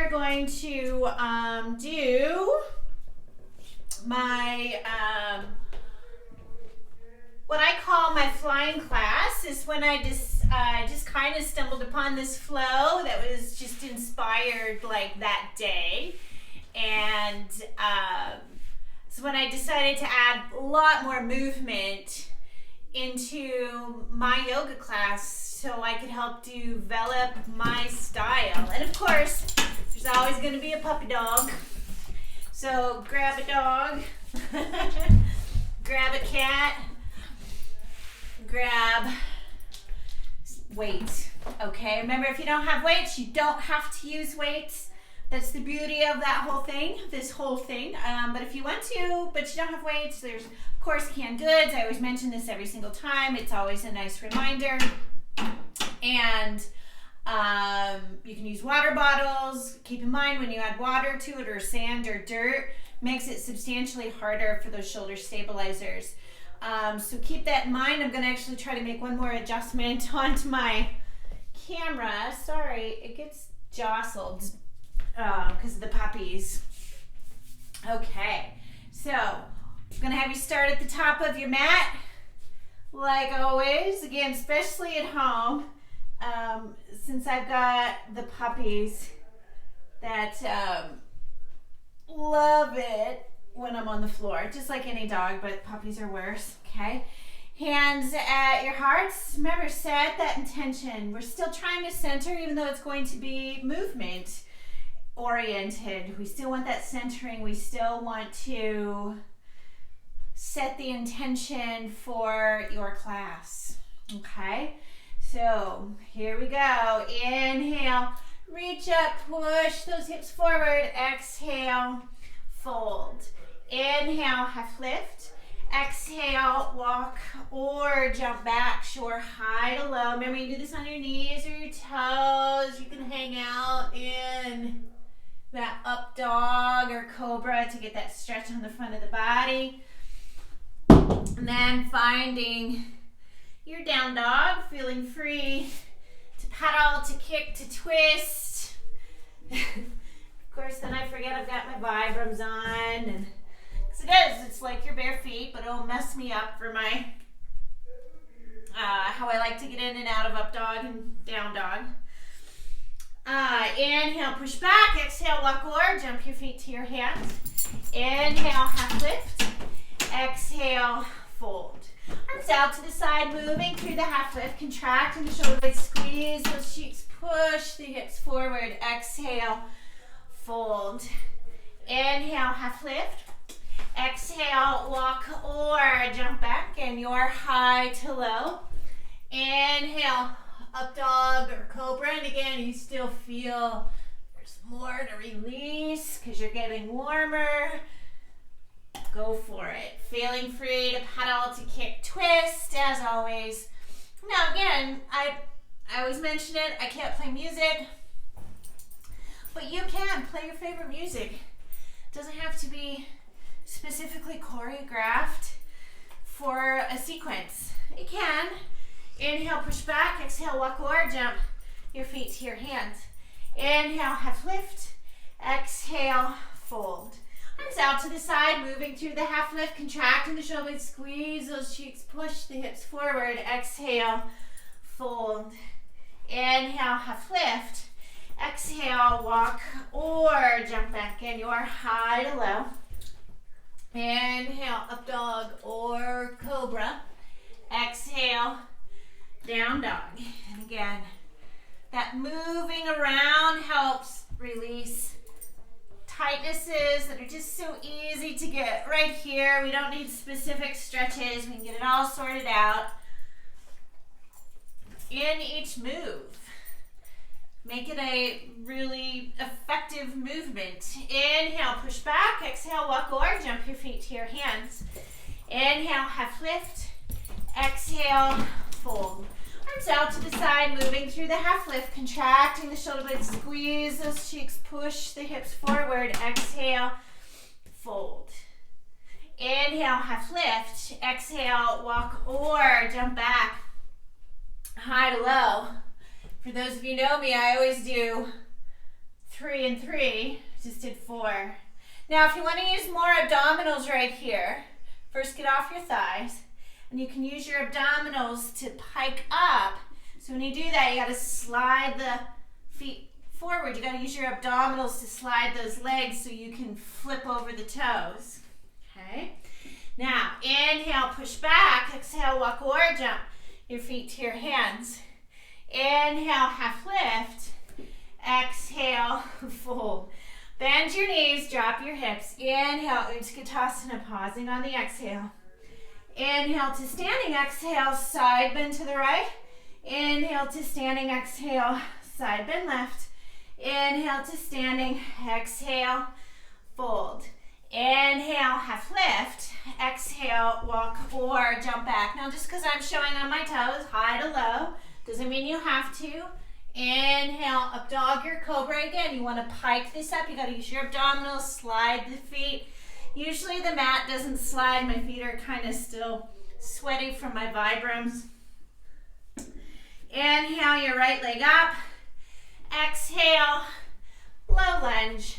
are going to do my, what I call my flying class. Is when I just kind of stumbled upon this flow that was just inspired like that day. And so when I decided to add a lot more movement into my yoga class so I could help develop my style. And of course, there's always going to be a puppy dog. So grab a dog, grab a cat, grab weights. Okay, remember, if you don't have weights, you don't have to use weights. That's the beauty of that whole thing, this whole thing. But if you want to, but you don't have weights, there's, of course, canned goods. I always mention this every single time. It's always a nice reminder. And you can use water bottles. Keep in mind, when you add water to it, or sand or dirt, makes it substantially harder for those shoulder stabilizers. So keep that in mind. I'm going to actually try to make one more adjustment onto my camera. Sorry, it gets jostled because of the puppies. Okay, so I'm going to have you start at the top of your mat, like always. Again, especially at home, since I've got the puppies that love it when I'm on the floor, just like any dog, but puppies are worse. Okay, hands at your hearts. Remember, set that intention. We're still trying to center, even though it's going to be movement oriented. We still want that centering. We still want to set the intention for your class. Okay, so here we go. Inhale, reach up, push those hips forward. Exhale, fold. Inhale, half lift. Exhale, walk or jump back, shore high to low. Remember, you do this on your knees or your toes. You can hang out in that up dog or cobra to get that stretch on the front of the body. And then finding your down dog, feeling free to pedal, to kick, to twist. Of course, then I forget I've got my Vibrams on, and it's like your bare feet, but it'll mess me up for my how I like to get in and out of up dog and down dog. Inhale, push back. Exhale, walk or jump your feet to your hands. Inhale, half lift. Exhale, fold. Arms out to the side, moving through the half lift. Contract in the shoulder blades, squeeze those cheeks, push the hips forward. Exhale, fold. Inhale, half lift. Exhale, walk or jump back in your high to low. Inhale, up dog or cobra. And again, you still feel there's more to release because you're getting warmer. Go for it. Feeling free to pedal, to kick, twist, as always. Now again, I always mention it, I can't play music, but you can play your favorite music. It doesn't have to be specifically choreographed for a sequence. It can. Inhale, push back. Exhale, walk or jump your feet to your hands. Inhale, half lift. Exhale, fold. Arms out to the side, moving through the half lift. Contract in the shoulder blades, squeeze those cheeks, push the hips forward. Exhale, fold. Inhale, half lift. Exhale, walk or jump back in your high to low. Inhale, up dog or cobra. Exhale, down dog. And again, that moving around helps release tightnesses that are just so easy to get right here. We don't need specific stretches. We can get it all sorted out in each move. Make it a really effective movement. Inhale, push back. Exhale, walk or jump your feet to your hands. Inhale, half lift. Exhale, fold. Arms out to the side, moving through the half lift. Contracting the shoulder blades, squeeze those cheeks, push the hips forward. Exhale, fold. Inhale, half lift. Exhale, walk or jump back. High to low. For those of you who know me, I always do 3 and 3. Just did 4. Now, if you want to use more abdominals right here, first get off your thighs, and you can use your abdominals to pike up. So when you do that, you got to slide the feet forward. You got to use your abdominals to slide those legs so you can flip over the toes. Okay? Now, inhale, push back. Exhale, walk or jump your feet to your hands. Inhale, half lift. Exhale, fold. Bend your knees, drop your hips. Inhale, Utkatasana, pausing on the exhale. Inhale to standing, exhale, side bend to the right. Inhale to standing, exhale, side bend left. Inhale to standing, exhale, fold. Inhale, half lift. Exhale, walk or jump back. Now just because I'm showing on my toes, high to low, doesn't mean you have to. Inhale, up dog your cobra again. You want to pike this up. You got to use your abdominals, slide the feet. Usually the mat doesn't slide. My feet are kind of still sweaty from my Vibrams. Inhale, your right leg up. Exhale, low lunge.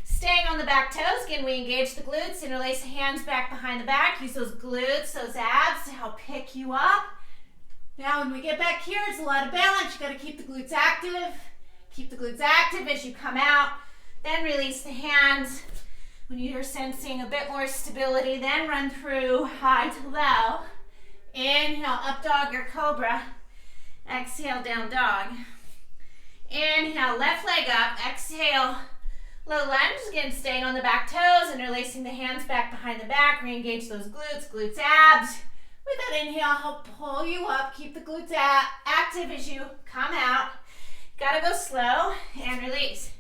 Staying on the back toes. Again, we engage the glutes. Interlace the hands back behind the back. Use those glutes, those abs to help pick you up. Now when we get back here, it's a lot of balance. You got to keep the glutes active. Keep the glutes active as you come out. Then release the hands. When you're sensing a bit more stability, then run through high to low. Inhale, up dog or cobra. Exhale, down dog. Inhale, left leg up. Exhale, low lunge. Again, staying on the back toes, interlacing the hands back behind the back. Re-engage those glutes, glutes abs. With that inhale, help pull you up. Keep the glutes active as you come out. Gotta go slow and release.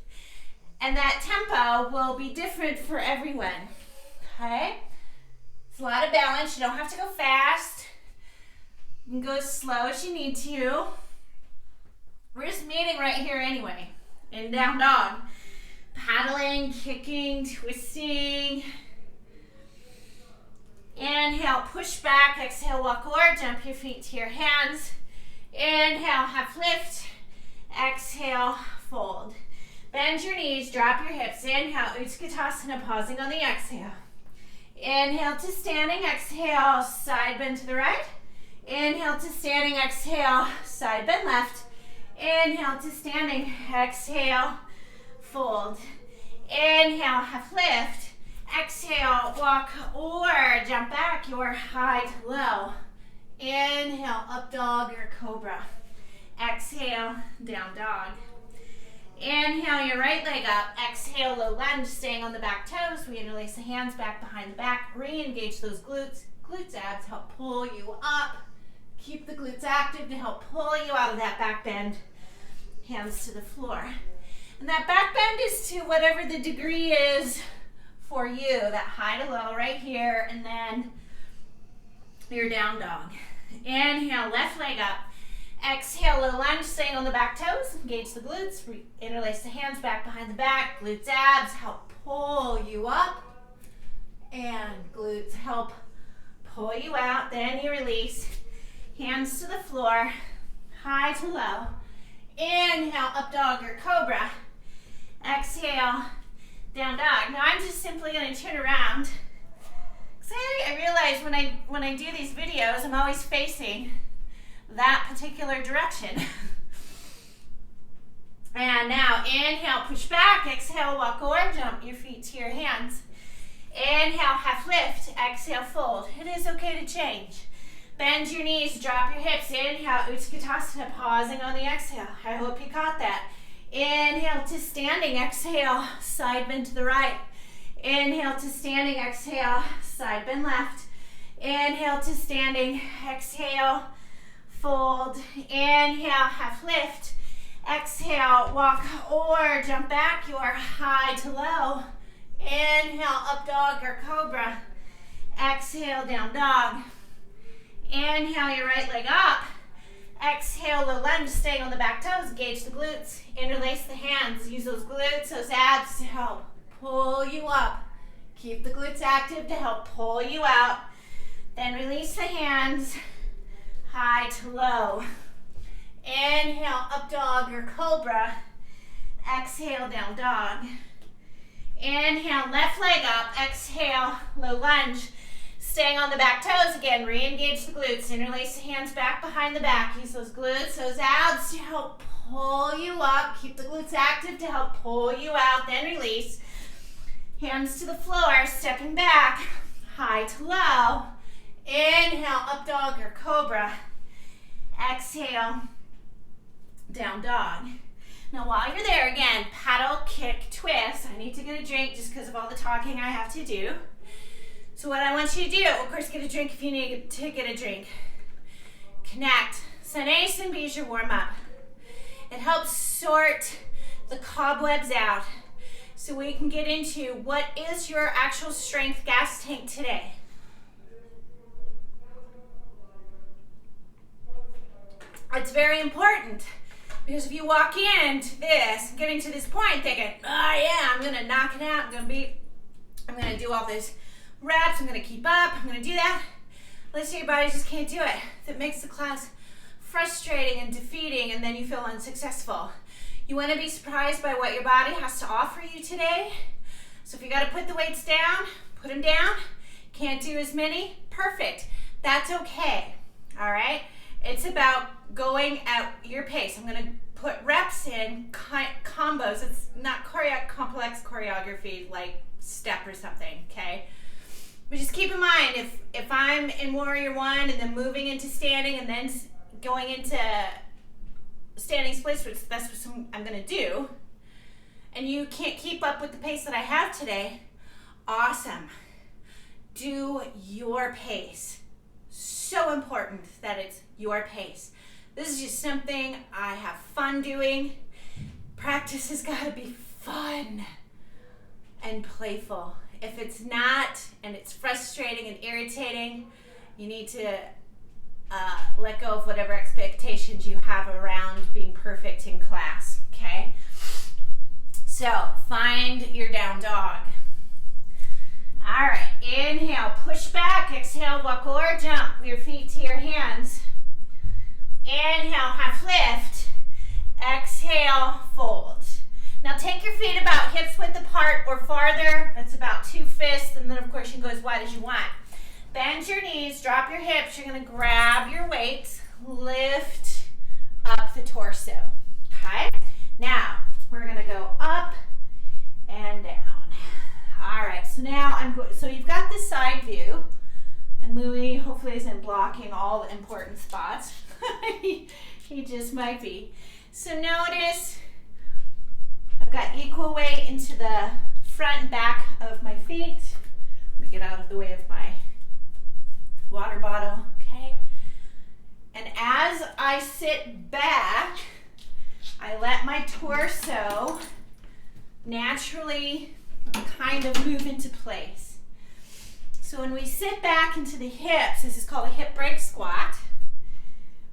And that tempo will be different for everyone. Okay? It's a lot of balance. You don't have to go fast. You can go as slow as you need to. We're just meeting right here anyway. In down dog. Paddling, kicking, twisting. Inhale, push back. Exhale, walk or jump your feet to your hands. Inhale, half lift. Exhale, fold. Bend your knees, drop your hips. Inhale, Utkatasana, pausing on the exhale. Inhale to standing, exhale, side bend to the right. Inhale to standing, exhale, side bend left. Inhale to standing, exhale, fold. Inhale, half lift. Exhale, walk or jump back your high to low. Inhale, up dog or cobra. Exhale, down dog. Inhale, your right leg up. Exhale, low lunge, staying on the back toes. We interlace the hands back behind the back. Re-engage those glutes. Glutes abs help pull you up. Keep the glutes active to help pull you out of that back bend. Hands to the floor. And that back bend is to whatever the degree is for you, that high to low right here, and then your down dog. Inhale, left leg up. Exhale, low lunge, staying on the back toes. Engage the glutes, interlace the hands back behind the back. Glutes abs help pull you up, and glutes help pull you out. Then you release, hands to the floor, high to low. Inhale, up dog or cobra. Exhale, down dog. Now I'm just simply going to turn around. I realize when I do these videos, I'm always facing that particular direction. And now inhale, push back. Exhale, walk or jump your feet to your hands. Inhale, half lift. Exhale, fold. It is okay to change. Bend your knees, drop your hips. Inhale, Utkatasana, pausing on the exhale. I hope you caught that. Inhale to standing, exhale, side bend to the right. Inhale to standing, exhale, side bend left. Inhale to standing, exhale, fold. Inhale, half lift. Exhale, walk or jump back your high to low. Inhale, up dog or cobra. Exhale, down dog. Inhale, your right leg up. Exhale, low lunge, staying on the back toes. Engage the glutes. Interlace the hands. Use those glutes, those abs to help pull you up. Keep the glutes active to help pull you out. Then release the hands, high to low. Inhale, up dog or cobra. Exhale, down dog. Inhale, left leg up. Exhale, low lunge. Staying on the back toes again. Re-engage the glutes. Interlace the hands back behind the back. Use those glutes, those abs to help pull you up. Keep the glutes active to help pull you out. Then release. Hands to the floor. Stepping back. High to low. Inhale, up dog or cobra. Exhale, down dog. Now while you're there, again, paddle, kick, twist. I need to get a drink just because of all the talking I have to do. So what I want you to do, of course, get a drink if you need to get a drink. Connect. So nice and B's your warm-up. It helps sort the cobwebs out so we can get into what is your actual strength gas tank today. It's very important because if you walk into this, getting to this point thinking, oh yeah, I'm gonna knock it out, I'm gonna do all this reps, I'm gonna keep up, I'm gonna do that. Let's say your body just can't do it. That makes the class frustrating and defeating, and then you feel unsuccessful. You wanna be surprised by what your body has to offer you today. So if you gotta put the weights down, put them down. Can't do as many, perfect. That's okay, all right? It's about going at your pace. I'm gonna put reps in, combos. It's not complex choreography like step or something, okay? But just keep in mind, if I'm in Warrior One and then moving into standing and then going into standing splits, which that's what I'm gonna do, and you can't keep up with the pace that I have today, awesome. Do your pace. So important that it's your pace. This is just something I have fun doing. Practice has got to be fun and playful. If it's not, and it's frustrating and irritating, you need to let go of whatever expectations you have around being perfect in class, okay? So, find your down dog. All right, inhale, push back, exhale, walk or jump, your feet to your hands. Inhale, half lift, exhale, fold. Now take your feet about hips width apart or farther, that's about 2 fists, and then of course you can go as wide as you want. Bend your knees, drop your hips, you're gonna grab your weights, lift up the torso, okay? Now, we're gonna go up and down. All right, so now so you've got the side view, and Louis hopefully isn't blocking all the important spots. he just might be. So notice I've got equal weight into the front and back of my feet. Let me get out of the way of my water bottle, okay? And as I sit back, I let my torso naturally kind of move into place. So when we sit back into the hips, this is called a hip break squat,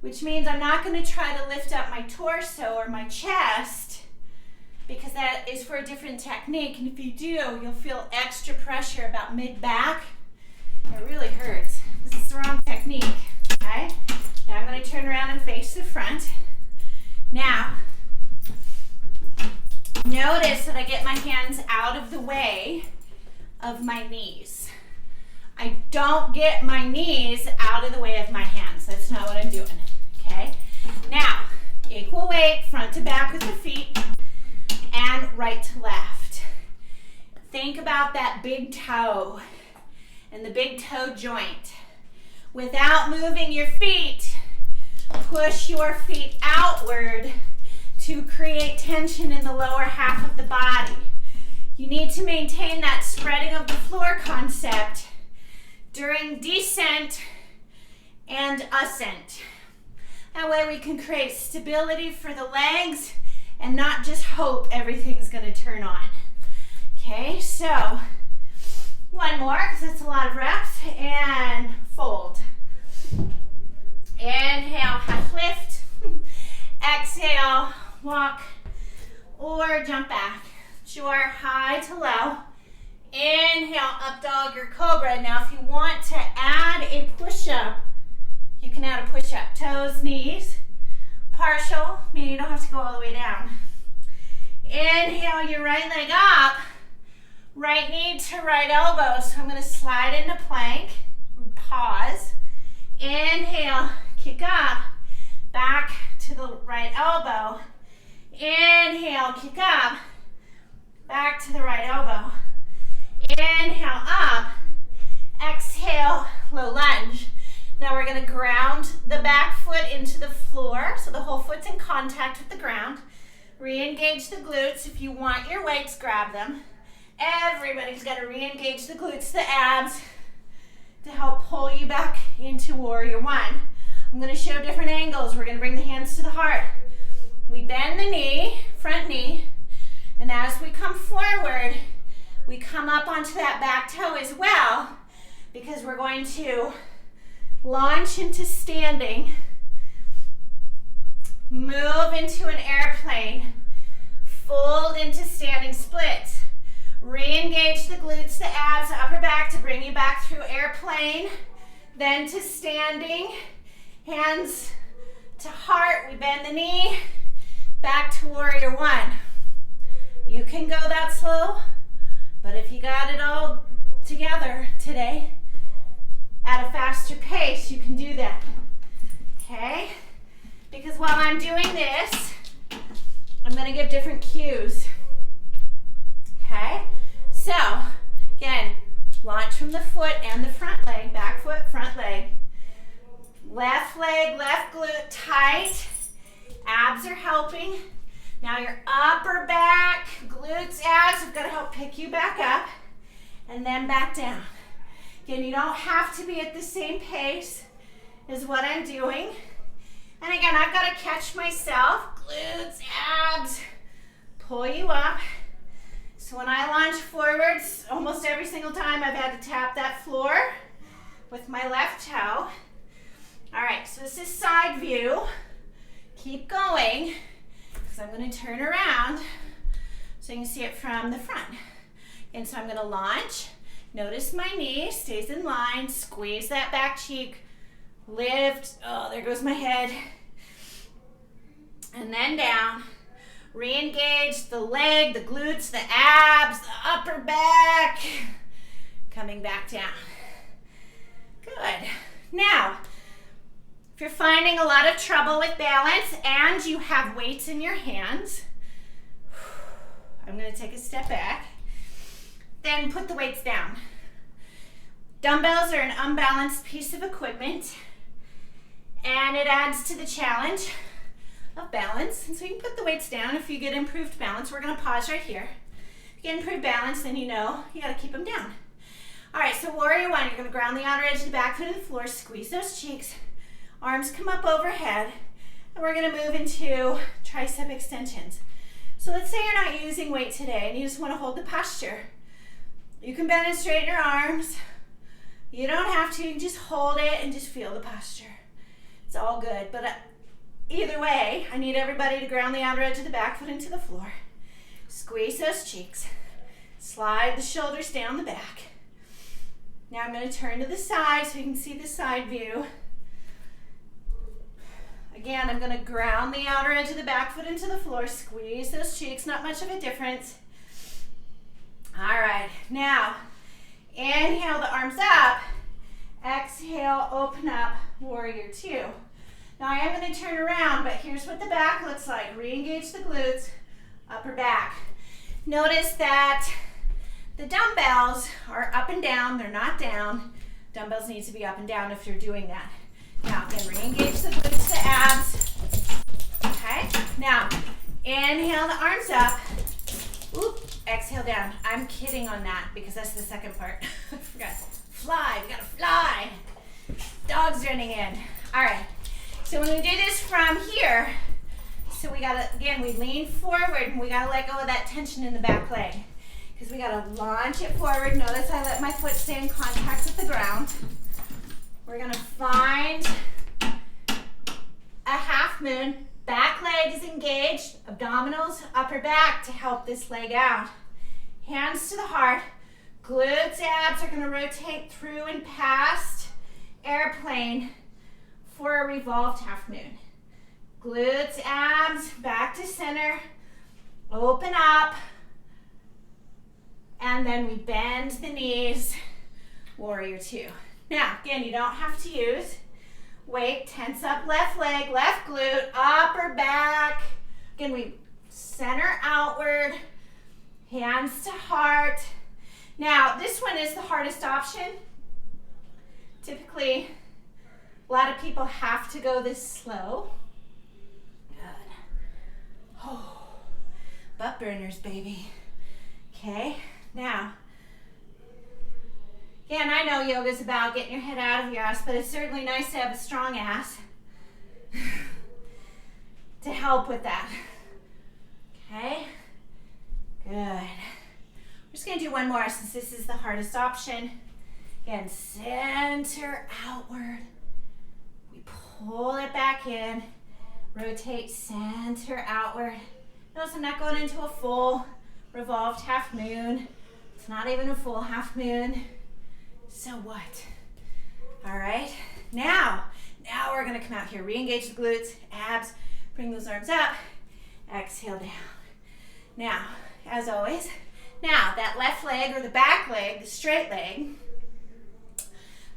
which means I'm not going to try to lift up my torso or my chest because that is for a different technique. And if you do, you'll feel extra pressure about mid-back. It really hurts. This is the wrong technique, okay? Now I'm going to turn around and face the front. Now, notice that I get my hands out of the way of my knees. I don't get my knees out of the way of my hands. That's not what I'm doing, okay? Now, equal weight, front to back with the feet, and right to left. Think about that big toe and the big toe joint. Without moving your feet, push your feet outward to create tension in the lower half of the body. You need to maintain that spreading of the floor concept during descent and ascent. That way we can create stability for the legs and not just hope everything's going to turn on. Okay, so one more because it's a lot of reps, and fold. Inhale, half lift. Exhale, walk or jump back. Sure, high to low. Inhale, up dog or cobra. Now if you want to add a push-up, you can add a push-up. Toes, knees, partial, meaning you don't have to go all the way down. Inhale your right leg up, right knee to right elbow. So I'm going to slide into plank, pause. Inhale, kick up, back to the right elbow. Inhale, kick up, back to the right elbow. Inhale, up. Exhale, low lunge. Now we're going to ground the back foot into the floor so the whole foot's in contact with the ground. Re-engage the glutes. If you want your weights, grab them. Everybody's got to re-engage the glutes, the abs, to help pull you back into warrior one. I'm going to show different angles. We're going to bring the hands to the heart. We bend the knee, front knee, and as we come forward, we come up onto that back toe as well, because we're going to launch into standing, move into an airplane, fold into standing splits. Re-engage the glutes, the abs, the upper back to bring you back through airplane, then to standing, hands to heart, we bend the knee, back to warrior one. You can go that slow, but if you got it all together today at a faster pace, you can do that, okay? Because while I'm doing this, I'm going to give different cues, okay? So, again, launch from the foot and the front leg, back foot, front leg. Left leg, left glute tight. Abs are helping. Now your upper back, glutes, abs have got to help pick you back up and then back down. Again, you don't have to be at the same pace as what I'm doing. And again, I've got to catch myself. Glutes, abs, pull you up. So when I launch forwards, almost every single time I've had to tap that floor with my left toe. All right, so this is side view. Keep going, because I'm going to turn around so you can see it from the front. And so I'm going to launch. Notice my knee stays in line. Squeeze that back cheek. Lift. Oh, there goes my head. And then down. Re-engage the leg, the glutes, the abs, the upper back. Coming back down. Good. Now, if you're finding a lot of trouble with balance and you have weights in your hands, I'm going to take a step back. Then put the weights down. Dumbbells are an unbalanced piece of equipment, and it adds to the challenge of balance. And so you can put the weights down. If you get improved balance, we're going to pause right here. If you get improved balance, then you know you got to keep them down. All right, so warrior one, you're going to ground the outer edge of the back foot to the floor, squeeze those cheeks, arms come up overhead, and we're going to move into tricep extensions. So let's say you're not using weight today and you just want to hold the posture. You can bend and straighten your arms. You don't have to, you can just hold it and just feel the posture. It's all good, but either way, I need everybody to ground the outer edge of the back foot into the floor. Squeeze those cheeks. Slide the shoulders down the back. Now I'm going to turn to the side so you can see the side view. Again, I'm going to ground the outer edge of the back foot into the floor. Squeeze those cheeks, not much of a difference. All right, now inhale the arms up. Exhale, open up, warrior two. Now I am going to turn around, but here's what the back looks like. Re-engage the glutes, upper back. Notice that the dumbbells are up and down, they're not down. Dumbbells need to be up and down if you're doing that. Now again, re-engage the glutes, the abs. Okay, now inhale the arms up. Oop, exhale down. I'm kidding on that because that's the second part. I forgot. Fly, we gotta fly. Dog's running in. All right, so when we do this from here, so we gotta, again, we lean forward and we gotta let go of that tension in the back leg because we gotta launch it forward. Notice I let my foot stay in contact with the ground. We're gonna find a half moon. Back leg is engaged, abdominals, upper back to help this leg out. Hands to the heart. Glutes, abs are gonna rotate through and past airplane for a revolved half moon. Glutes, abs, back to center. Open up. And then we bend the knees, warrior two. Now, again, you don't have to use weight. Tense up left leg, left glute, upper back. Again, we center outward, hands to heart. Now, this one is the hardest option. Typically, a lot of people have to go this slow. Good. Oh, butt burners, baby. Okay, now, again, I know yoga's about getting your head out of your ass, but it's certainly nice to have a strong ass to help with that. Okay, good. We're just gonna do one more since this is the hardest option. Again, center outward. We pull it back in, rotate center outward. Notice I'm not going into a full revolved half moon. It's not even a full half moon. So what? All right, now we're gonna come out here, re-engage the glutes, abs, bring those arms up, exhale down. Now, as always, now that left leg or the back leg, the straight leg,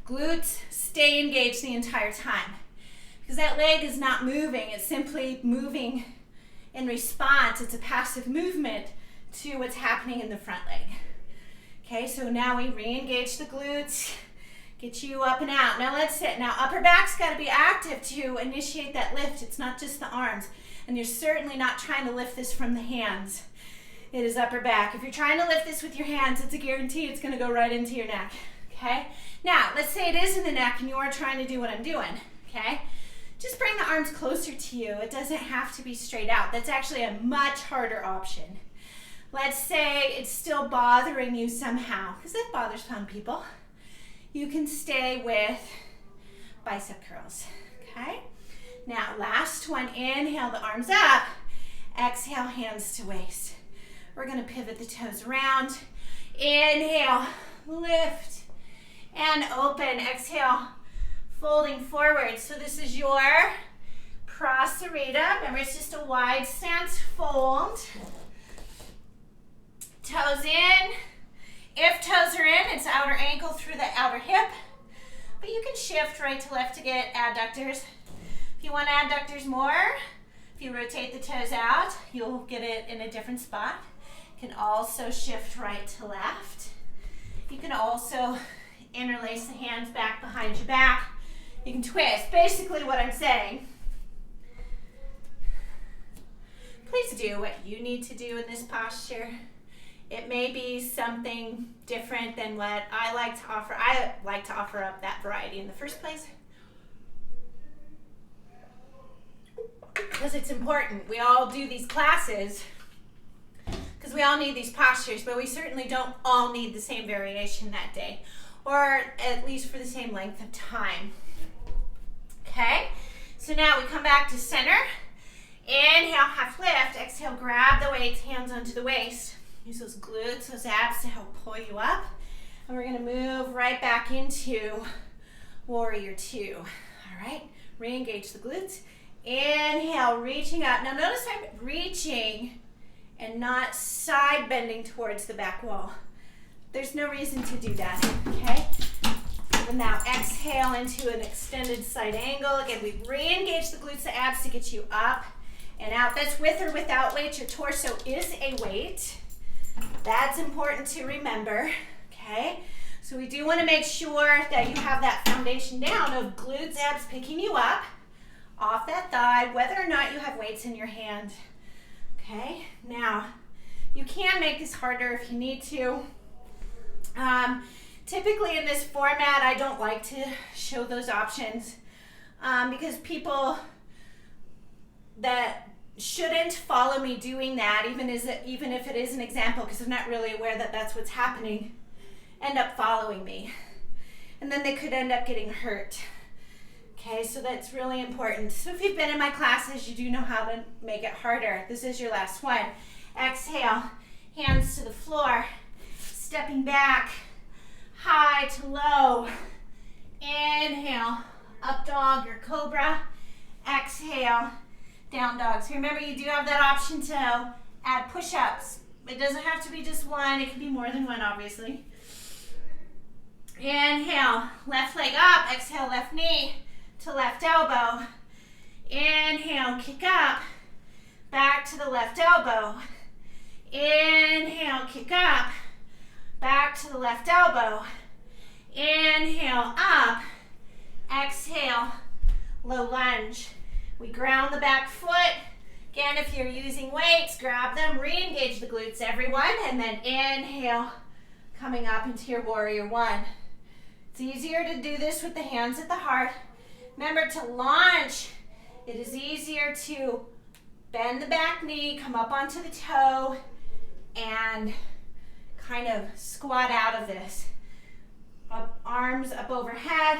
glutes stay engaged the entire time because that leg is not moving, it's simply moving in response. It's a passive movement to what's happening in the front leg. Okay, so now we re-engage the glutes, get you up and out. Now let's sit. Now upper back's got to be active to initiate that lift. It's not just the arms. And you're certainly not trying to lift this from the hands. It is upper back. If you're trying to lift this with your hands, it's a guarantee it's going to go right into your neck. Okay? Now, let's say it is in the neck and you are trying to do what I'm doing. Okay? Just bring the arms closer to you. It doesn't have to be straight out. That's actually a much harder option. Let's say it's still bothering you somehow, because it bothers some people. You can stay with bicep curls, okay? Now, last one, inhale the arms up, exhale, hands to waist. We're gonna pivot the toes around. Inhale, lift, and open. Exhale, folding forward. So this is your Prasarita. Remember, it's just a wide stance fold. Toes in. If toes are in, it's outer ankle through the outer hip. But you can shift right to left to get adductors. If you want adductors more, if you rotate the toes out, you'll get it in a different spot. You can also shift right to left. You can also interlace the hands back behind your back. You can twist. Basically what I'm saying, please do what you need to do in this posture. It may be something different than what I like to offer. I like to offer up that variety in the first place because it's important. We all do these classes because we all need these postures, but we certainly don't all need the same variation that day, or at least for the same length of time. Okay, so now we come back to center. Inhale, half lift. Exhale, grab the weights, hands onto the waist. Use those glutes, those abs to help pull you up. And we're gonna move right back into warrior two. All right, re-engage the glutes. Inhale, reaching up. Now notice I'm reaching and not side bending towards the back wall. There's no reason to do that, okay? And now exhale into an extended side angle. Again, we re-engage the glutes, the abs to get you up and out. That's with or without weight. Your torso is a weight. That's important to remember, okay? So we do want to make sure that you have that foundation down of glutes, abs picking you up off that thigh, whether or not you have weights in your hand, okay? Now, you can make this harder if you need to. Typically in this format, I don't like to show those options because people that shouldn't follow me doing that, even if it is an example, because I'm not really aware that that's what's happening, end up following me. And then they could end up getting hurt. Okay, so that's really important. So if you've been in my classes, you do know how to make it harder. This is your last one. Exhale, hands to the floor, stepping back, high to low. Inhale, up dog or cobra. Exhale, down dog. So remember, you do have that option to Add push-ups. It doesn't have to be just one. It can be more than one, obviously. Inhale, left leg up. Exhale, left knee to left elbow. Inhale, kick up. Back to the left elbow. Inhale, kick up. Back to the left elbow. Inhale, up. Exhale, low lunge. We ground the back foot. Again, if you're using weights, grab them, re-engage the glutes, everyone, and then inhale, coming up into your warrior one. It's easier to do this with the hands at the heart. Remember to launch. It is easier to bend the back knee, come up onto the toe, and kind of squat out of this. Up, arms up overhead.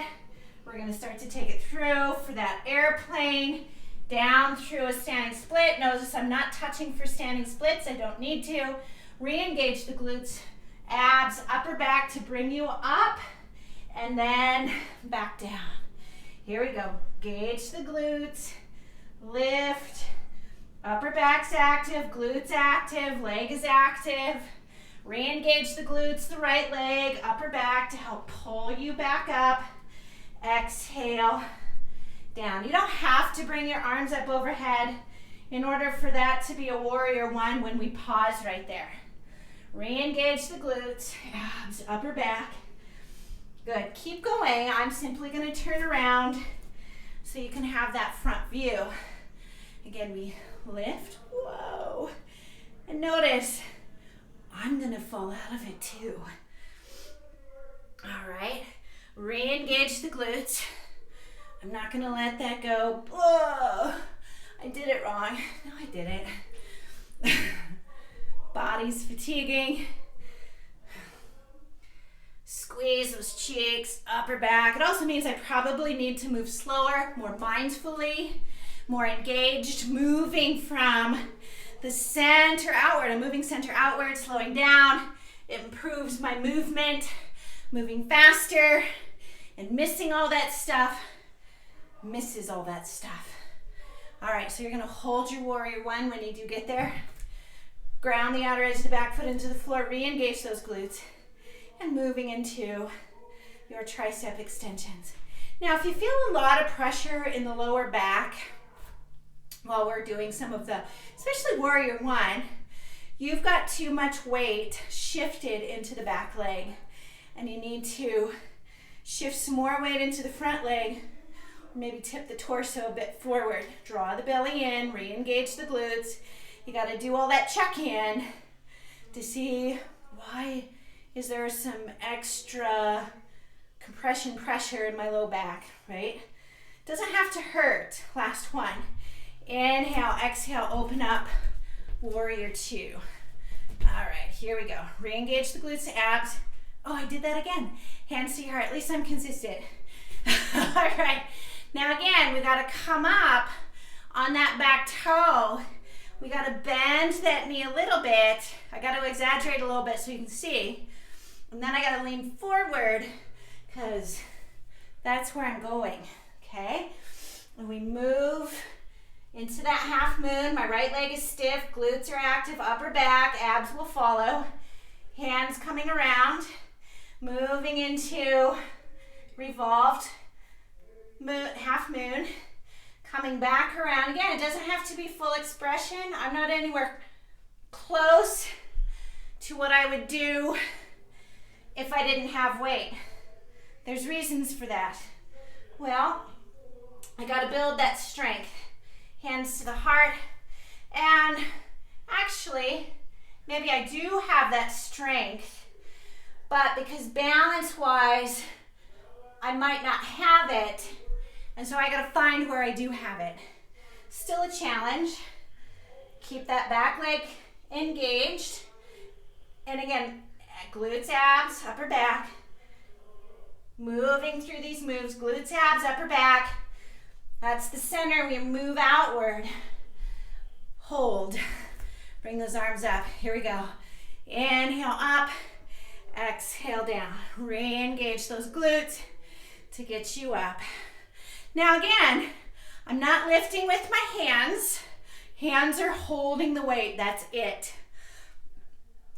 We're going to start to take it through for that airplane, down through a standing split. Notice I'm not touching for standing splits. I don't need to. Re-engage the glutes, abs, upper back to bring you up, and then back down. Here we go. Gauge the glutes, lift, upper back's active, glutes active, leg is active. Re-engage the glutes, the right leg, upper back to help pull you back up. Exhale, down. You don't have to bring your arms up overhead in order for that to be a warrior one when we pause right there. Re-engage the glutes, abs, upper back. Good. Keep going. I'm simply going to turn around so you can have that front view. Again, we lift. Whoa. And notice, I'm going to fall out of it too. All right. Re-engage the glutes. I'm not going to let that go. Whoa. I did it wrong. No, I didn't. Body's fatiguing. Squeeze those cheeks, upper back. It also means I probably need to move slower, more mindfully, more engaged, moving from the center outward. I'm moving center outward, slowing down. It improves my movement, moving faster, and missing all that stuff misses all that stuff. All right, so you're gonna hold your warrior one when you do get there. Ground the outer edge of the back foot into the floor, re-engage those glutes, and moving into your tricep extensions. Now, if you feel a lot of pressure in the lower back while we're doing some of the, especially warrior one, you've got too much weight shifted into the back leg, and you need to shift some more weight into the front leg, maybe tip the torso a bit forward. Draw the belly in, re-engage the glutes. You got to do all that check-in to see why is there some extra compression pressure in my low back, right? Doesn't have to hurt. Last one. Inhale, exhale, open up, warrior two. All right, here we go. Re-engage the glutes, abs. Oh, I did that again. Hands to your heart. At least I'm consistent. All right. Now again, we got to come up on that back toe. We got to bend that knee a little bit. I got to exaggerate a little bit so you can see. And then I got to lean forward because that's where I'm going, okay? And we move into that half moon. My right leg is stiff, glutes are active, upper back, abs will follow. Hands coming around, moving into revolved half moon, coming back around. Again, it doesn't have to be full expression. I'm not anywhere close to what I would do if I didn't have weight. There's reasons for that. Well, I got to build that strength. Hands to the heart. And actually, maybe I do have that strength, but because balance-wise, I might not have it, and so I gotta find where I do have it. Still a challenge. Keep that back leg engaged. And again, glutes, abs, upper back. Moving through these moves, glutes, abs, upper back. That's the center. We move outward. Hold. Bring those arms up. Here we go. Inhale up. Exhale down. Re-engage those glutes to get you up. Now again, I'm not lifting with my hands. Hands are holding the weight, that's it.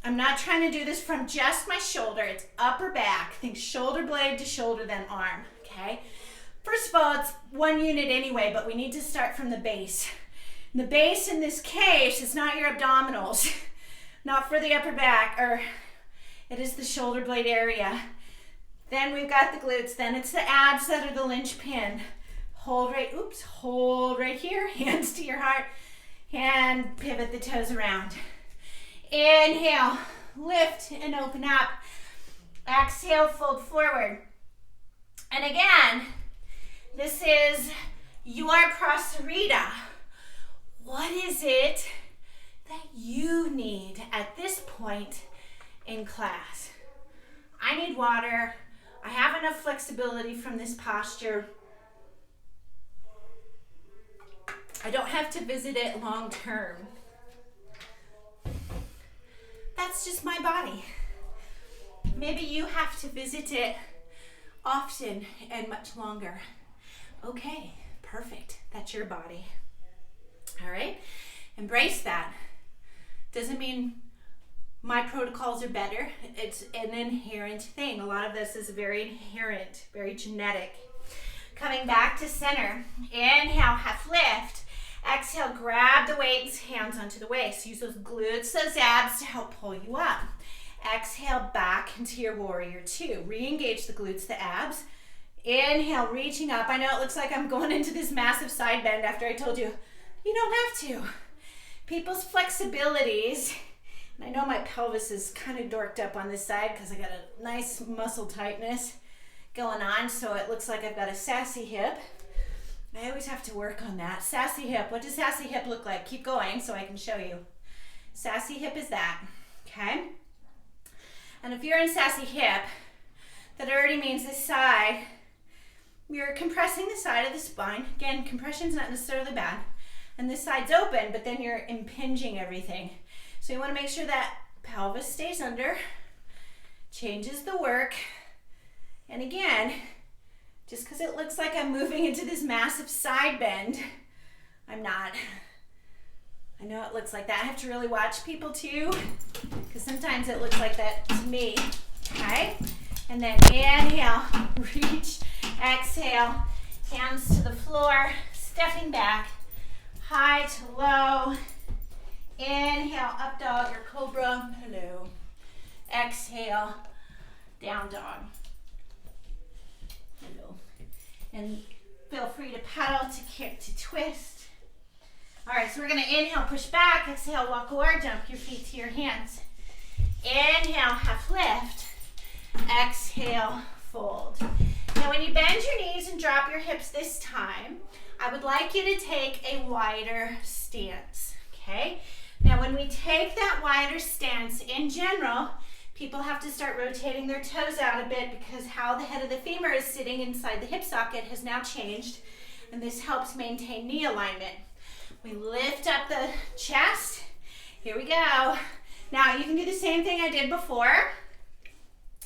I'm not trying to do this from just my shoulder, it's upper back. Think shoulder blade to shoulder, then arm, okay? First of all, it's one unit anyway, but we need to start from the base. And the base in this case is not your abdominals, not for the upper back, or it is the shoulder blade area. Then we've got the glutes, then it's the abs that are the linchpin. Hold right here, hands to your heart, and pivot the toes around. Inhale, lift and open up. Exhale, fold forward. And again, this is your prasarita. What is it that you need at this point in class? I need water. I have enough flexibility from this posture. I don't have to visit it long term. That's just my body. Maybe you have to visit it often and much longer. Okay, perfect. That's your body. All right? Embrace that. Doesn't mean my protocols are better. It's an inherent thing. A lot of this is very inherent, very genetic. Coming back to center. Inhale, half lift. Exhale, grab the weights, hands onto the waist. Use those glutes, those abs to help pull you up. Exhale, back into your warrior two. Re-engage the glutes, the abs. Inhale, reaching up. I know it looks like I'm going into this massive side bend after I told you, you don't have to. People's flexibilities, and I know my pelvis is kind of dorked up on this side because I got a nice muscle tightness going on, so it looks like I've got a sassy hip. I always have to work on that. Sassy hip. What does sassy hip look like? Keep going so I can show you. Sassy hip is that, okay? And if you're in sassy hip, that already means this side, you're compressing the side of the spine. Again, compression's not necessarily bad. And this side's open, but then you're impinging everything. So you want to make sure that pelvis stays under, changes the work. And again, just because it looks like I'm moving into this massive side bend, I'm not. I know it looks like that. I have to really watch people too, because sometimes it looks like that to me, okay? And then inhale, reach, exhale, hands to the floor, stepping back, high to low. Inhale, up dog or cobra, hello. Exhale, down dog. Hello. And feel free to pedal, to kick, to twist. All right, so we're gonna inhale, push back, exhale, walk or jump your feet to your hands. Inhale, half lift. Exhale, fold. Now when you bend your knees and drop your hips this time, I would like you to take a wider stance, okay? Now when we take that wider stance, in general, people have to start rotating their toes out a bit because how the head of the femur is sitting inside the hip socket has now changed, and this helps maintain knee alignment. We lift up the chest. Here we go. Now you can do the same thing I did before.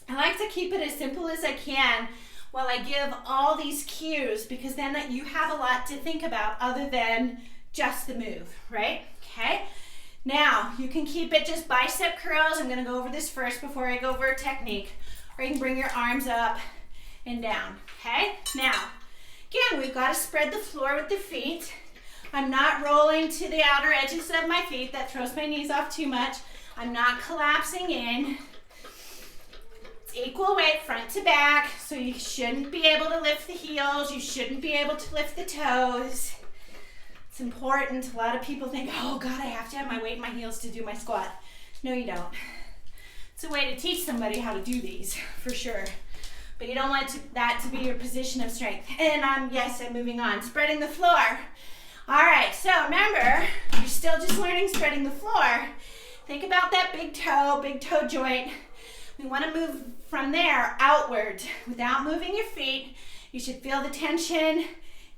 I like to keep it as simple as I can while I give all these cues, because then you have a lot to think about other than just the move, right? Okay. Now, you can keep it just bicep curls. I'm gonna go over this first before I go over a technique. Or you can bring your arms up and down, okay? Now, again, we've gotta spread the floor with the feet. I'm not rolling to the outer edges of my feet. That throws my knees off too much. I'm not collapsing in. It's equal weight front to back, so you shouldn't be able to lift the heels. You shouldn't be able to lift the toes. It's important. A lot of people think, oh God, I have to have my weight in my heels to do my squat. No, you don't. It's a way to teach somebody how to do these, for sure. But you don't want that to be your position of strength. And I'm moving on. Spreading the floor. All right, so remember, you're still just learning spreading the floor. Think about that big toe joint. We want to move from there outward without moving your feet. You should feel the tension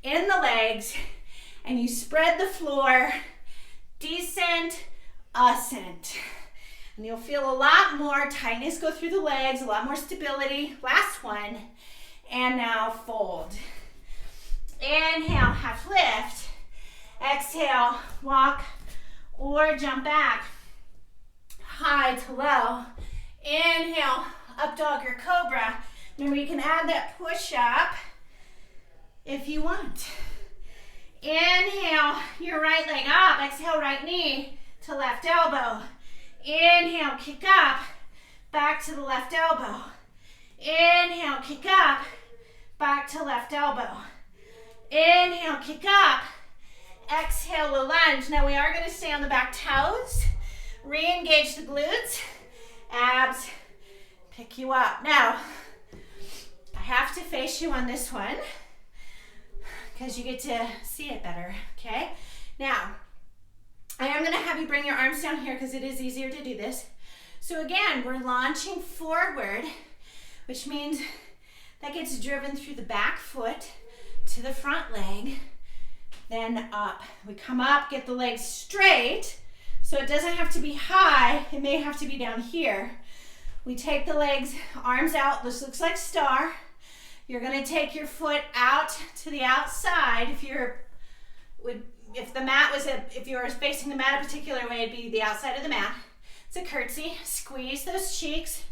in the legs. And you spread the floor, descent, ascent. And you'll feel a lot more tightness go through the legs, a lot more stability. Last one. And now fold. Inhale, half lift. Exhale, walk or jump back. High to low. Inhale, up dog or cobra. Remember, you can add that push up if you want. Inhale, your right leg up. Exhale, right knee to left elbow. Inhale, kick up, back to the left elbow. Inhale, kick up, back to left elbow. Inhale, kick up. Exhale, we'll lunge. Now we are going to stay on the back toes. Re-engage the glutes. Abs pick you up. Now, I have to face you on this one because you get to see it better, okay? Now, I am going to have you bring your arms down here because it is easier to do this. So again, we're launching forward, which means that gets driven through the back foot to the front leg, then up. We come up, get the legs straight, so it doesn't have to be high, it may have to be down here. We take the legs, arms out, this looks like star. You're gonna take your foot out to the outside. If you were facing the mat a particular way, it'd be the outside of the mat. It's a curtsy, squeeze those cheeks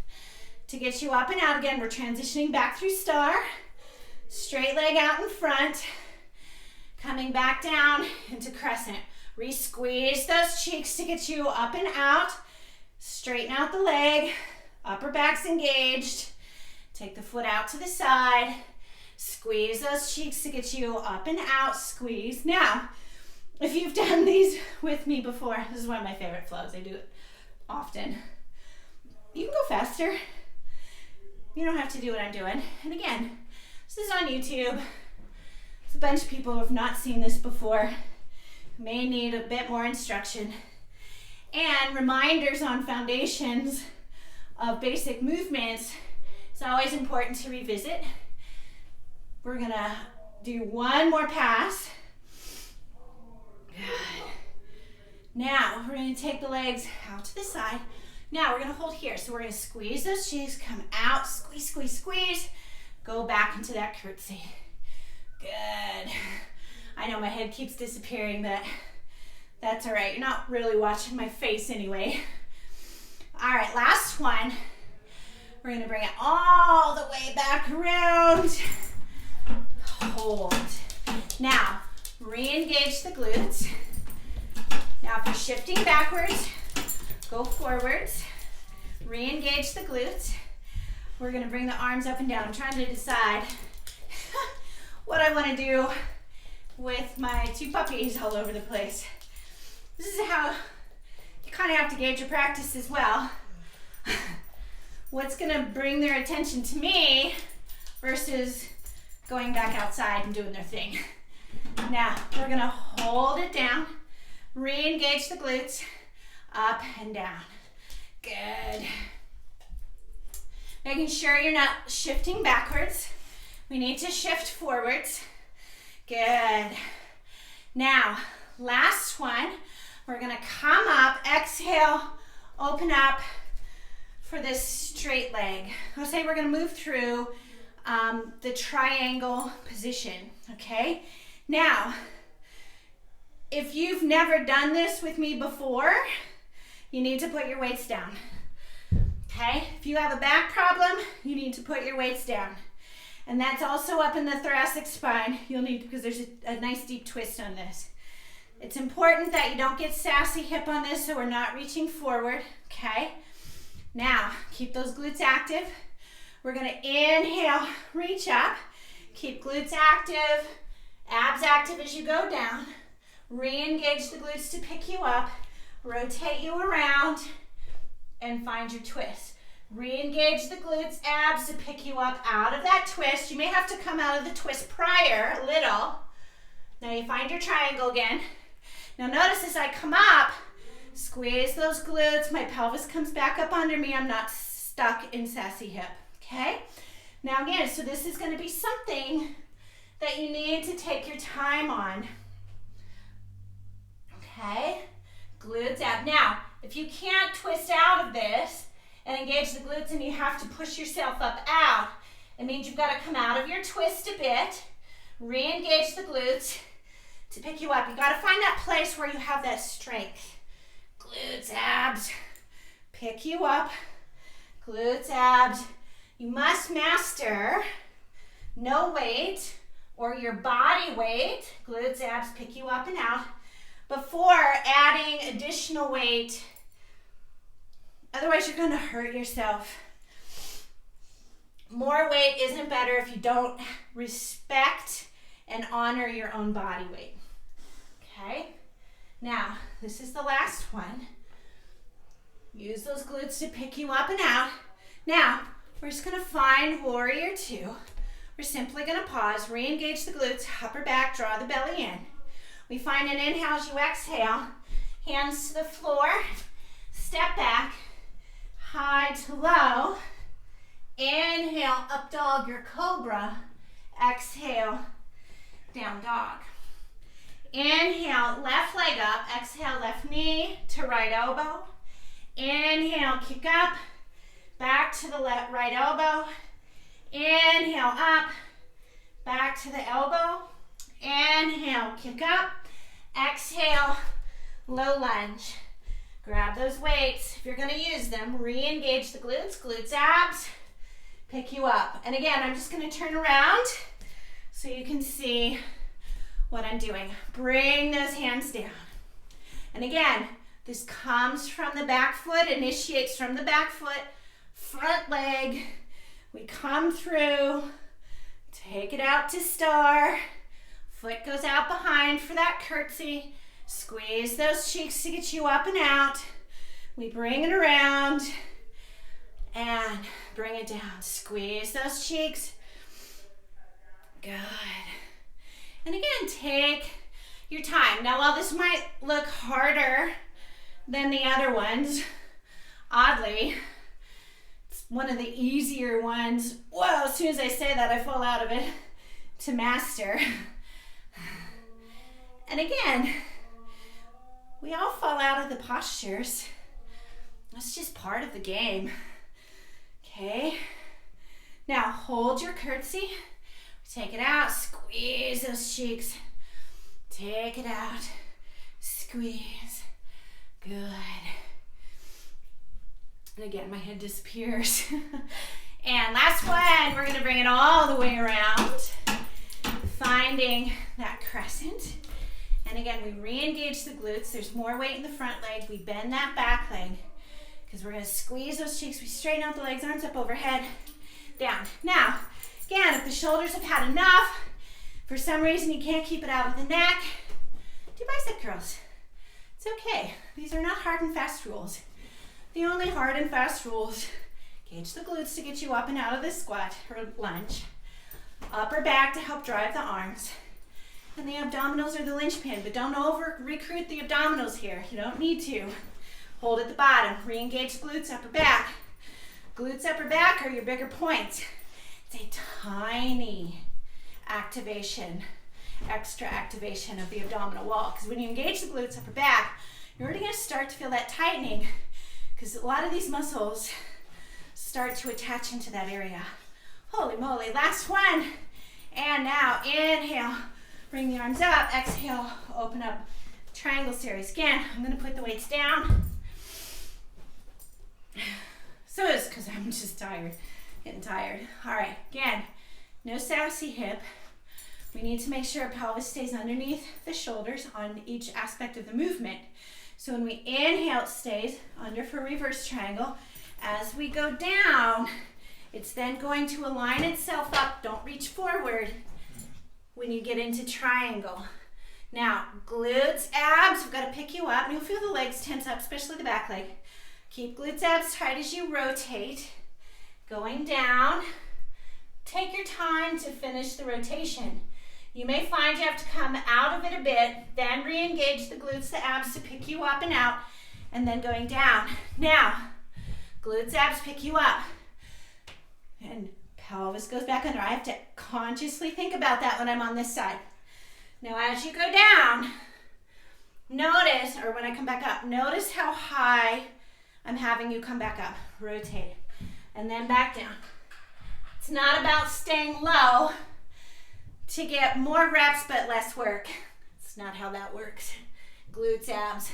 to get you up and out again. We're transitioning back through star. Straight leg out in front, coming back down into crescent. Re-squeeze those cheeks to get you up and out. Straighten out the leg, upper back's engaged. Take the foot out to the side. Squeeze those cheeks to get you up and out, squeeze. Now, if you've done these with me before, this is one of my favorite flows, I do it often. You can go faster. You don't have to do what I'm doing. And again, this is on YouTube. There's a bunch of people who have not seen this before, may need a bit more instruction. And reminders on foundations of basic movements. It's always important to revisit. We're gonna do one more pass. Good. Now, we're gonna take the legs out to the side. Now, we're gonna hold here. So we're gonna squeeze those cheeks, come out, squeeze, squeeze, squeeze. Go back into that curtsy. Good. I know my head keeps disappearing, but that's all right. You're not really watching my face anyway. All right, last one. We're gonna bring it all the way back around. Hold. Now, re-engage the glutes. Now, if you're shifting backwards, go forwards. Re-engage the glutes. We're gonna bring the arms up and down. I'm trying to decide what I wanna do with my two puppies all over the place. This is how you kind of have to gauge your practice as well. What's gonna bring their attention to me versus going back outside and doing their thing. Now, we're gonna hold it down, re-engage the glutes, up and down. Good. Making sure you're not shifting backwards. We need to shift forwards. Good. Now, last one. We're gonna come up, exhale, open up for this straight leg. I'll say we're gonna move through the triangle position, okay? Now, if you've never done this with me before, you need to put your weights down, okay? If you have a back problem, you need to put your weights down. And that's also up in the thoracic spine. You'll need, because there's a nice deep twist on this. It's important that you don't get sassy hip on this so we're not reaching forward, okay? Now, keep those glutes active. We're gonna inhale, reach up. Keep glutes active, abs active as you go down. Re-engage the glutes to pick you up. Rotate you around and find your twist. Re-engage the glutes, abs to pick you up out of that twist. You may have to come out of the twist prior a little. Now you find your triangle again. Now notice as I come up, squeeze those glutes, my pelvis comes back up under me, I'm not stuck in sassy hip, okay? Now again, so this is gonna be something that you need to take your time on, okay? Glutes out. Now, if you can't twist out of this and engage the glutes and you have to push yourself up out, it means you've gotta come out of your twist a bit, re-engage the glutes, to pick you up. You got to find that place where you have that strength. Glutes, abs, pick you up. Glutes, abs. You must master no weight or your body weight. Glutes, abs, pick you up and out before adding additional weight. Otherwise, you're going to hurt yourself. More weight isn't better if you don't respect and honor your own body weight. Okay? Now, this is the last one. Use those glutes to pick you up and out. Now, we're just going to find warrior two. We're simply going to pause, re-engage the glutes, upper back, draw the belly in. We find an inhale as you exhale. Hands to the floor. Step back. High to low. Inhale, up dog, your cobra. Exhale, down dog. Inhale, left leg up. Exhale, left knee to right elbow. Inhale, kick up. Back to the right elbow. Inhale, up. Back to the elbow. Inhale, kick up. Exhale, low lunge. Grab those weights. If you're going to use them, re-engage the glutes. Glutes, abs. Pick you up. And again, I'm just going to turn around so you can see what I'm doing. Bring those hands down. And again, this comes from the back foot, initiates from the back foot, front leg. We come through, take it out to star. Foot goes out behind for that curtsy. Squeeze those cheeks to get you up and out. We bring it around and bring it down. Squeeze those cheeks. Good. And again, take your time. Now, while this might look harder than the other ones, oddly, it's one of the easier ones. Whoa, as soon as I say that, I fall out of it to master. And again, we all fall out of the postures. That's just part of the game. Okay. Now hold your curtsy. Take it out. Squeeze those cheeks. Take it out. Squeeze. Good. And again, my head disappears. And last one, we're going to bring it all the way around. Finding that crescent. And again, we re-engage the glutes. There's more weight in the front leg. We bend that back leg because we're going to squeeze those cheeks. We straighten out the legs, arms up overhead, down. Now, again, if the shoulders have had enough, for some reason you can't keep it out of the neck, do bicep curls. It's okay. These are not hard and fast rules. The only hard and fast rules, engage the glutes to get you up and out of this squat or lunge. Upper back to help drive the arms. And the abdominals are the linchpin, but don't over-recruit the abdominals here. You don't need to. Hold at the bottom. Re-engage glutes, upper back. Glutes, upper back are your bigger points. It's a tiny activation, extra activation of the abdominal wall. Because when you engage the glutes, upper back, you're already going to start to feel that tightening because a lot of these muscles start to attach into that area. Holy moly. Last one. And now inhale. Bring the arms up, exhale, open up, triangle series. Again, I'm gonna put the weights down. So it's because I'm just tired, getting tired. All right, again, no sassy hip. We need to make sure our pelvis stays underneath the shoulders on each aspect of the movement. So when we inhale, it stays under for reverse triangle. As we go down, it's then going to align itself up. Don't reach forward when you get into triangle. Now, glutes, abs, we've got to pick you up. And you'll feel the legs tense up, especially the back leg. Keep glutes, abs tight as you rotate. Going down. Take your time to finish the rotation. You may find you have to come out of it a bit, then re-engage the glutes, the abs to pick you up and out, and then going down. Now, glutes, abs pick you up. And pelvis goes back under. I have to consciously think about that when I'm on this side. Now as you go down, notice, or when I come back up, notice how high I'm having you come back up. Rotate. And then back down. It's not about staying low to get more reps but less work. It's It's not how that works. Glutes, abs.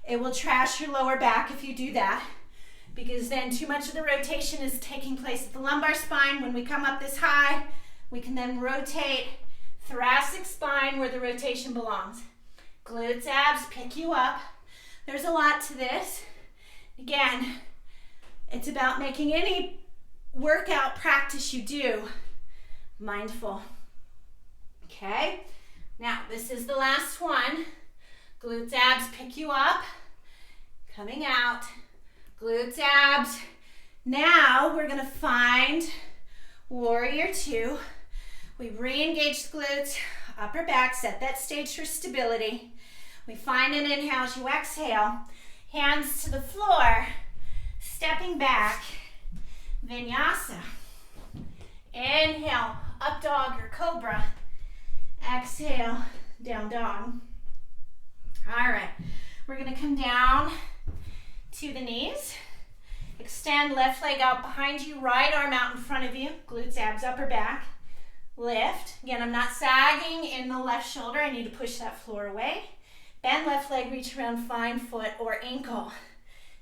It will trash your lower back if you do that, because then too much of the rotation is taking place at the lumbar spine. When we come up this high, we can then rotate thoracic spine where the rotation belongs. Glutes, abs, pick you up. There's a lot to this. Again, it's about making any workout practice you do mindful. Okay, now this is the last one. Glutes, abs, pick you up. Coming out. Glutes, abs. Now we're gonna find warrior two. We re-engage the glutes, upper back, set that stage for stability. We find an inhale as you exhale. Hands to the floor, stepping back, vinyasa. Inhale, up dog or cobra. Exhale, down dog. All right, we're gonna come down to the knees. Extend left leg out behind you, right arm out in front of you. Glutes, abs, upper back. Lift. Again, I'm not sagging in the left shoulder. I need to push that floor away. Bend left leg, reach around, find foot or ankle.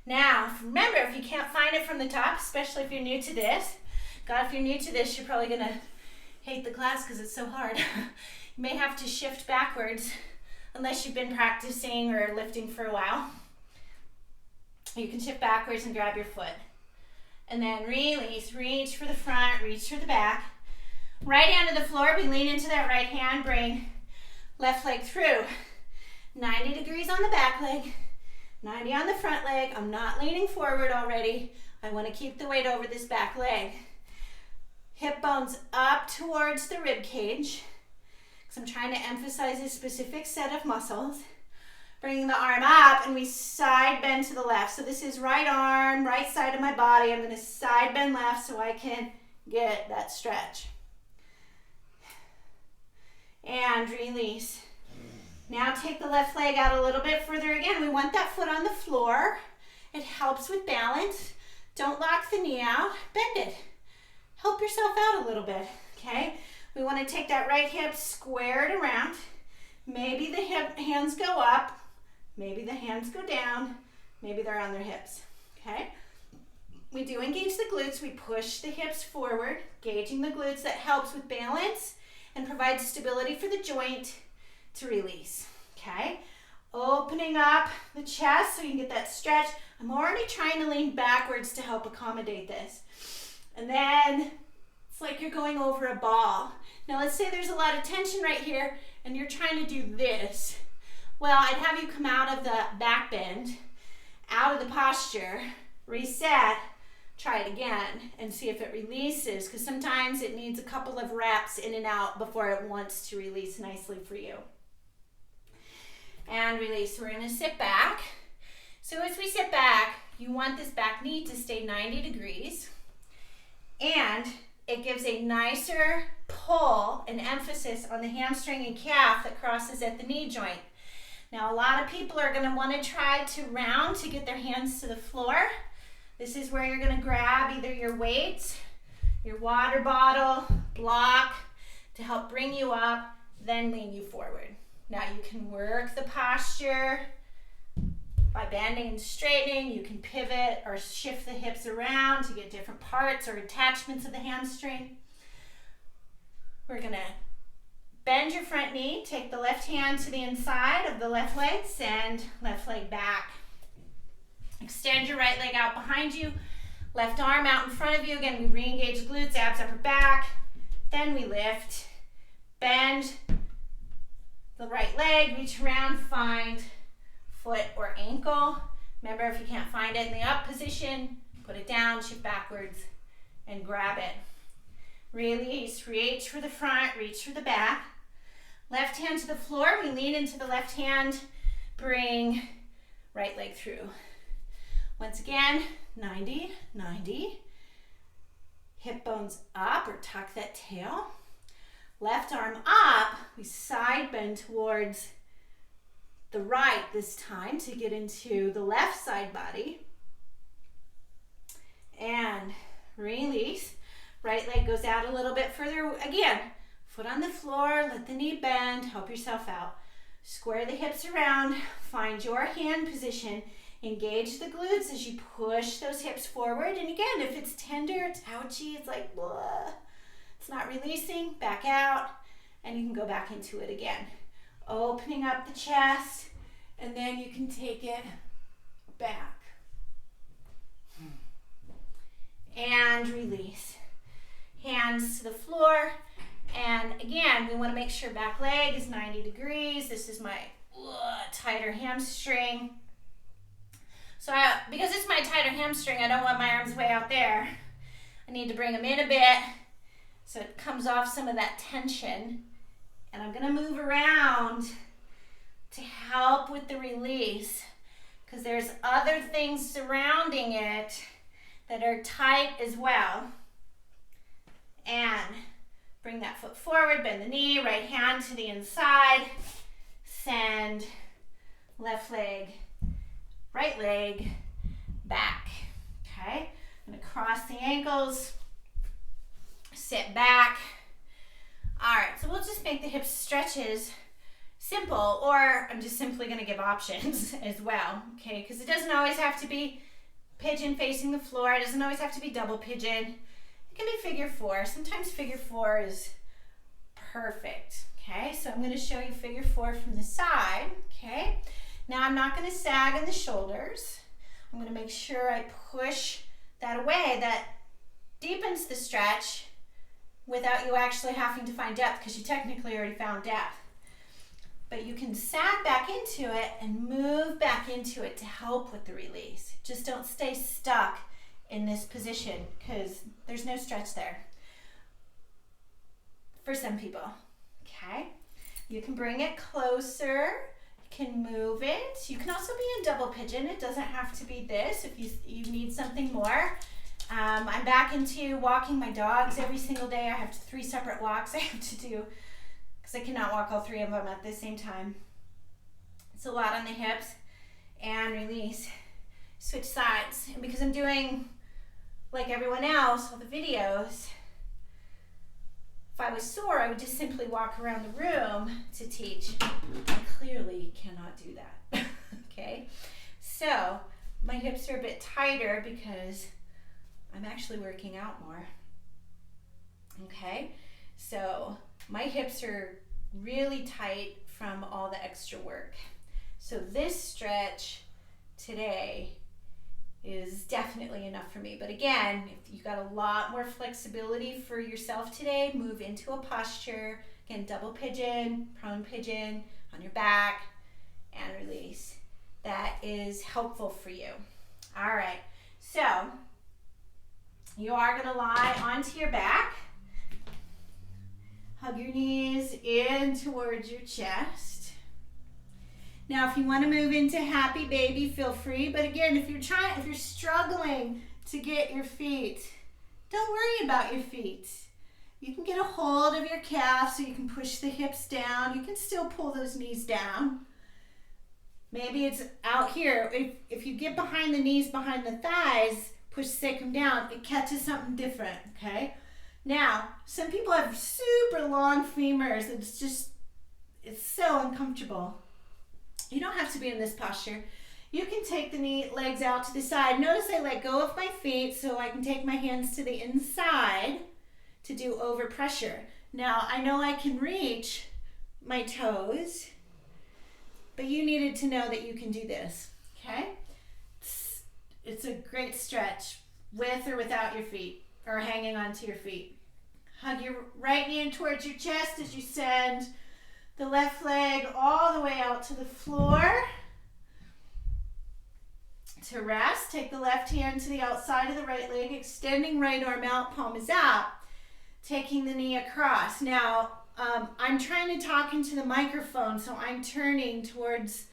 Now, remember, if you can't find it from the top, especially if you're new to this, God, if you're new to this, you're probably gonna hate the class because it's so hard. You may have to shift backwards unless you've been practicing or lifting for a while. You can shift backwards and grab your foot. And then release, reach for the front, reach for the back. Right hand to the floor, we lean into that right hand, bring left leg through. 90 degrees on the back leg, 90 on the front leg. I'm not leaning forward already. I want to keep the weight over this back leg. Hip bones up towards the rib cage, because I'm trying to emphasize a specific set of muscles. Bringing the arm up, and we side bend to the left. So this is right arm, right side of my body. I'm going to side bend left so I can get that stretch. And release. Now take the left leg out a little bit further. Again, we want that foot on the floor. It helps with balance. Don't lock the knee out. Bend it. Help yourself out a little bit, okay? We want to take that right hip squared around. Maybe the hands go up. Maybe the hands go down. Maybe they're on their hips, okay? We do engage the glutes. We push the hips forward, gauging the glutes. That helps with balance and provides stability for the joint to release, okay? Opening up the chest so you can get that stretch. I'm already trying to lean backwards to help accommodate this. And then it's like you're going over a ball. Now let's say there's a lot of tension right here and you're trying to do this. Well, I'd have you come out of the back bend, out of the posture, reset, try it again and see if it releases, because sometimes it needs a couple of reps in and out before it wants to release nicely for you. And release. We're going to sit back. So as we sit back, you want this back knee to stay 90 degrees, and it gives a nicer pull and emphasis on the hamstring and calf that crosses at the knee joint. Now, a lot of people are going to want to try to round to get their hands to the floor. This is where you're going to grab either your weights, your water bottle, block to help bring you up, then lean you forward. Now you can work the posture by bending and straightening. You can pivot or shift the hips around to get different parts or attachments of the hamstring. We're going to bend your front knee, take the left hand to the inside of the left leg, send left leg back. Extend your right leg out behind you, left arm out in front of you. Again, we re-engage glutes, abs, upper back. Then we lift, bend the right leg, reach around, find foot or ankle. Remember, if you can't find it in the up position, put it down, shift backwards, and grab it. Release, reach for the front, reach for the back. Left hand to the floor, we lean into the left hand, bring right leg through. Once again, 90, 90. Hip bones up or tuck that tail. Left arm up, we side bend towards the right this time to get into the left side body. And release. Right leg goes out a little bit further. Again, foot on the floor, let the knee bend, help yourself out. Square the hips around, find your hand position, engage the glutes as you push those hips forward. And again, if it's tender, it's ouchy, it's like, blah, it's not releasing, back out, and you can go back into it again. Opening up the chest, and then you can take it back. And release. Hands to the floor. And again, we want to make sure back leg is 90 degrees. This is my tighter hamstring. So because it's my tighter hamstring, I don't want my arms way out there. I need to bring them in a bit so it comes off some of that tension. And I'm going to move around to help with the release because there's other things surrounding it that are tight as well. And bring that foot forward, bend the knee, right hand to the inside, send left leg, right leg back. Okay, I'm gonna cross the ankles, sit back. All right, so we'll just make the hip stretches simple, or I'm just simply gonna give options as well, okay? Because it doesn't always have to be pigeon facing the floor. It doesn't always have to be double pigeon. It can be figure four. Sometimes figure four is perfect, okay? So I'm gonna show you figure four from the side, okay? Now I'm not gonna sag in the shoulders. I'm gonna make sure I push that away. That deepens the stretch without you actually having to find depth because you technically already found depth. But you can sag back into it and move back into it to help with the release. Just don't stay stuck in this position because there's no stretch there for some people, okay? You can bring it closer, you can move it. You can also be in double pigeon. It doesn't have to be this if you need something more. I'm back into walking my dogs every single day. I have 3 separate walks I have to do because I cannot walk all 3 of them at the same time. It's a lot on the hips. And release. Switch sides. And because I'm doing like everyone else with the videos, if I was sore, I would just simply walk around the room to teach. I clearly cannot do that. Okay? So my hips are a bit tighter because I'm actually working out more. Okay? So my hips are really tight from all the extra work. So this stretch today is definitely enough for me. But again, if you got a lot more flexibility for yourself today, move into a posture. Again, double pigeon, prone pigeon, on your back, and release. That is helpful for you. All right, so you are gonna lie onto your back. Hug your knees in towards your chest. Now, if you want to move into happy baby, feel free. But again, if you're struggling to get your feet, don't worry about your feet. You can get a hold of your calf so you can push the hips down. You can still pull those knees down. Maybe it's out here. If you get behind the knees, behind the thighs, take them down, it catches something different, okay? Now, some people have super long femurs. It's so uncomfortable. You don't have to be in this posture. You can take the legs out to the side. Notice I let go of my feet so I can take my hands to the inside to do overpressure. Now, I know I can reach my toes, but you needed to know that you can do this, okay? It's a great stretch with or without your feet, or hanging onto your feet. Hug your right knee in towards your chest as you send the left leg all the way out to the floor. To rest, take the left hand to the outside of the right leg, extending right arm out, palm is out, taking the knee across. Now, I'm trying to talk into the microphone, so I'm turning towards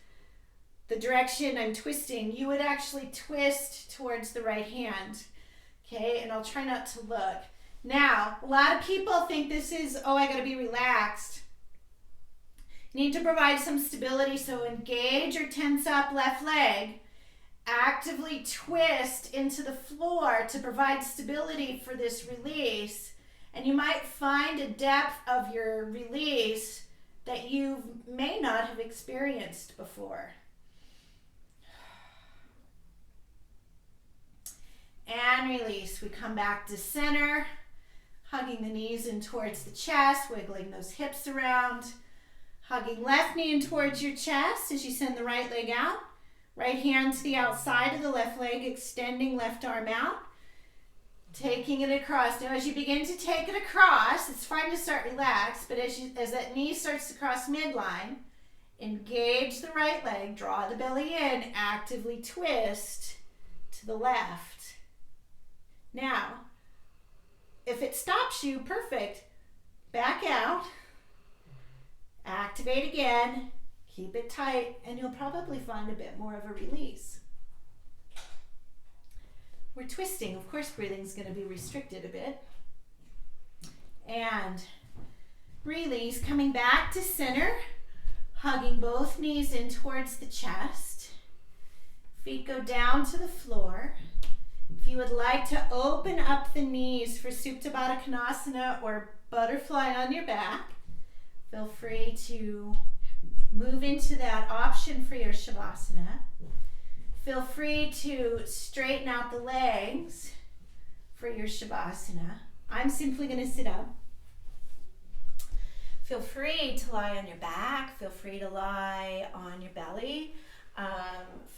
the direction I'm twisting. You would actually twist towards the right hand, okay? And I'll try not to look. Now, a lot of people think this is, oh, I gotta be relaxed. You need to provide some stability, so engage or tense up left leg. Actively twist into the floor to provide stability for this release. And you might find a depth of your release that you may not have experienced before. And release. We come back to center, hugging the knees in towards the chest, wiggling those hips around, hugging left knee in towards your chest as you send the right leg out. Right hand to the outside of the left leg, extending left arm out, taking it across. Now, as you begin to take it across, it's fine to start relaxed, but as that knee starts to cross midline, engage the right leg, draw the belly in, actively twist to the left. Now, if it stops you, perfect. Back out, activate again, keep it tight, and you'll probably find a bit more of a release. We're twisting. Of course, breathing is going to be restricted a bit. And release, coming back to center, hugging both knees in towards the chest. Feet go down to the floor. If you would like to open up the knees for Supta Baddha Konasana or butterfly on your back, feel free to move into that option for your Shavasana. Feel free to straighten out the legs for your Shavasana. I'm simply going to sit up. Feel free to lie on your back. Feel free to lie on your belly.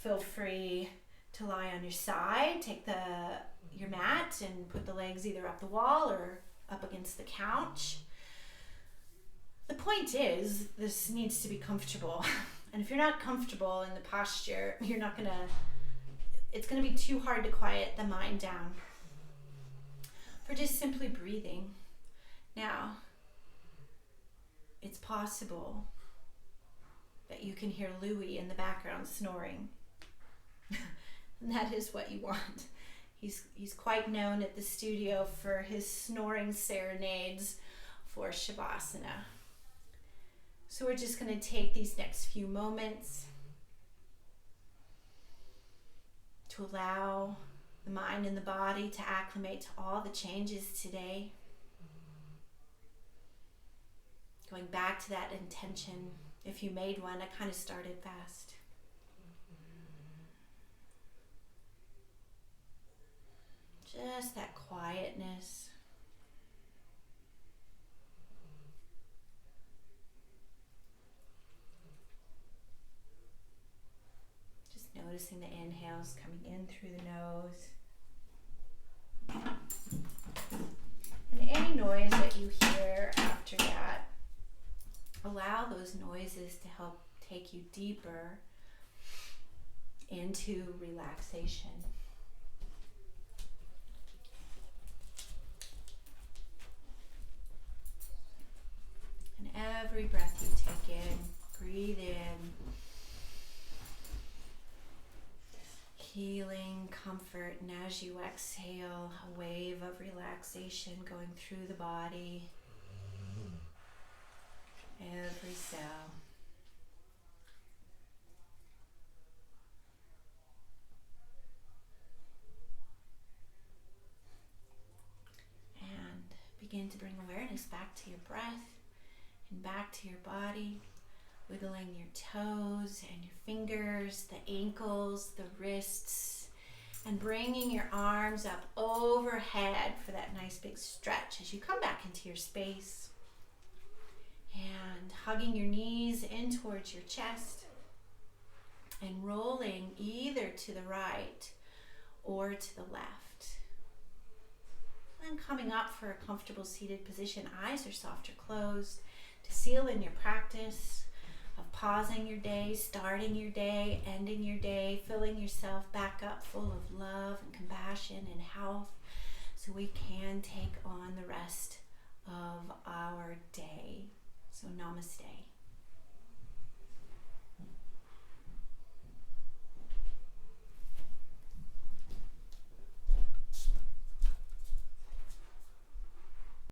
Feel free to lie on your side. Take your mat and put the legs either up the wall or up against the couch. The point is, this needs to be comfortable. And if you're not comfortable in the posture, it's gonna be too hard to quiet the mind down. For just simply breathing. Now, it's possible that you can hear Louie in the background snoring. And that is what you want. He's quite known at the studio for his snoring serenades for Shavasana. So we're just going to take these next few moments to allow the mind and the body to acclimate to all the changes today. Going back to that intention, if you made one, I kind of started fast. Just that quietness. Just noticing the inhales coming in through the nose. And any noise that you hear after that, allow those noises to help take you deeper into relaxation. And every breath you take in, breathe in. Healing, comfort, and as you exhale, a wave of relaxation going through the body, every cell. And begin to bring awareness back to your breath and back to your body. Wiggling your toes and your fingers, the ankles, the wrists, and bringing your arms up overhead for that nice big stretch as you come back into your space. And hugging your knees in towards your chest and rolling either to the right or to the left. And coming up for a comfortable seated position, eyes are soft or closed, to seal in your practice of pausing your day, starting your day, ending your day, filling yourself back up full of love and compassion and health so we can take on the rest of our day. So namaste.